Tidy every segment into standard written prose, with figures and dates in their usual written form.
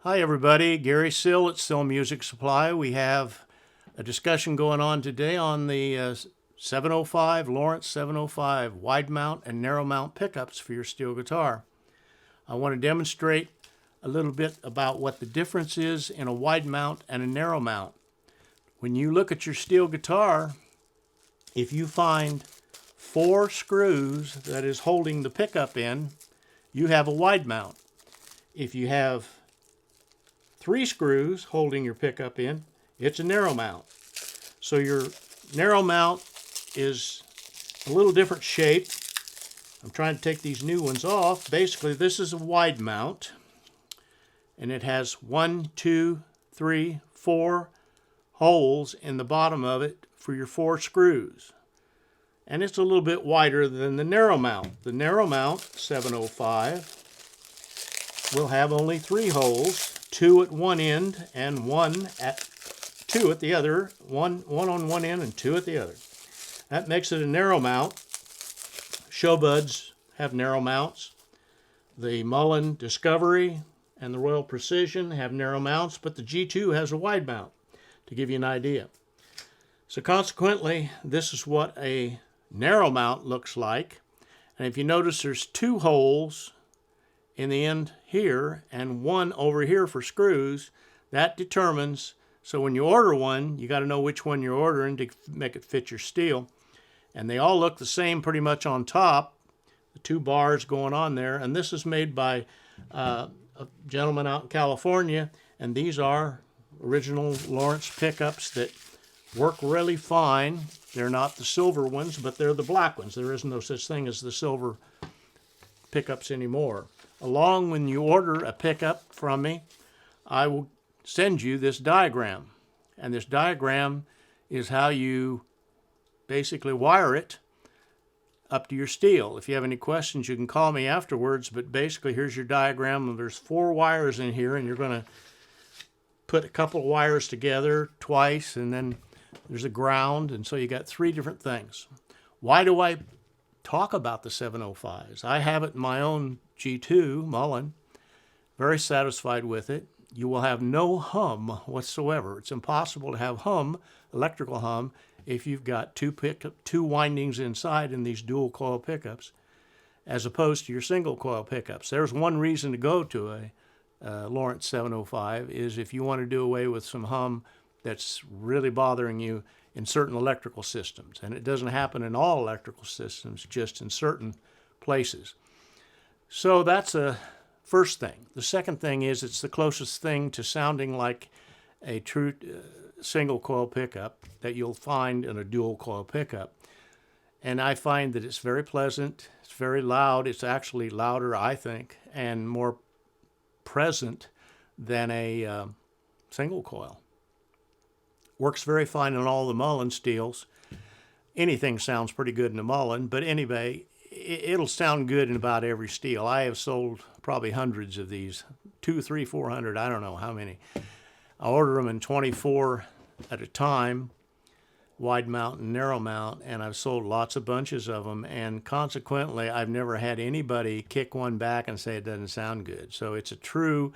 Hi everybody, Gary Sill at Sill Music Supply. We have a discussion going on today on the 705 Lawrence 705 wide mount and narrow mount pickups for your steel guitar. I want to demonstrate a little bit about what the difference is in a wide mount and a narrow mount. When you look at your steel guitar, if you find 4 screws that is holding the pickup in, you have a wide mount. If you have 3 screws holding your pickup in, it's a narrow mount. So your narrow mount is a little different shape. I'm trying to take these new ones off. Basically, this is a wide mount, and it has 1, 2, 3, 4 holes in the bottom of it for your 4 screws. And it's a little bit wider than the narrow mount. The narrow mount, 705, will have only 3 holes, 2 at one end and 2 at the other, one on one end and 2 at the other. That makes it a narrow mount. Showbuds have narrow mounts. The Mullen Discovery and the Royal Precision have narrow mounts, but the G2 has a wide mount, to give you an idea. So consequently, this is what a narrow mount looks like. And if you notice, there's 2 holes in the end here and 1 over here for screws. That determines, so when you order one, you got to know which one you're ordering to make it fit your steel. And they all look the same pretty much on top, the 2 bars going on there. And this is made by a gentleman out in California, and these are original Lawrence pickups that work really fine. They're not the silver ones, but they're the black ones. There is no such thing as the silver pickups anymore. Along when you order a pickup from me, I will send you this diagram. And this diagram is how you basically wire it up to your steel. If you have any questions, you can call me afterwards, but basically here's your diagram, and there's 4 wires in here, and you're going to put a couple of wires together twice, and then there's a ground, and so you got 3 different things. Why do I talk about the 705s? I have it in my own G2 Mullen. Very satisfied with it. You will have no hum whatsoever. It's impossible to have hum, electrical hum, if you've got 2 windings inside in these dual coil pickups, as opposed to your single coil pickups. There's one reason to go to a Lawrence 705 is if you want to do away with some hum that's really bothering you in certain electrical systems. And it doesn't happen in all electrical systems, just in certain places. So that's a first thing. The second thing is it's the closest thing to sounding like a true single coil pickup that you'll find in a dual coil pickup. And I find that it's very pleasant, it's very loud, it's actually louder, I think, and more present than a single coil. Works very fine on all the Mullen steels. Anything sounds pretty good in a Mullen, but anyway, it'll sound good in about every steel. I have sold probably hundreds of these, 200, 300, 400, I don't know how many. I order them in 24 at a time, wide mount and narrow mount, and I've sold lots of bunches of them, and consequently, I've never had anybody kick one back and say it doesn't sound good. So it's a true,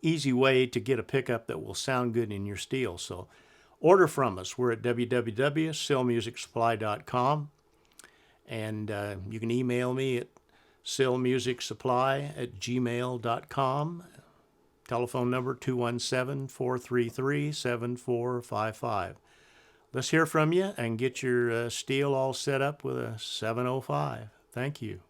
easy way to get a pickup that will sound good in your steel. So order from us. We're at www.sillmusicsupply.com, and you can email me at sillmusicsupply@gmail.com. Telephone number 217-433-7455. Let's hear from you and get your steel all set up with a 705. Thank you.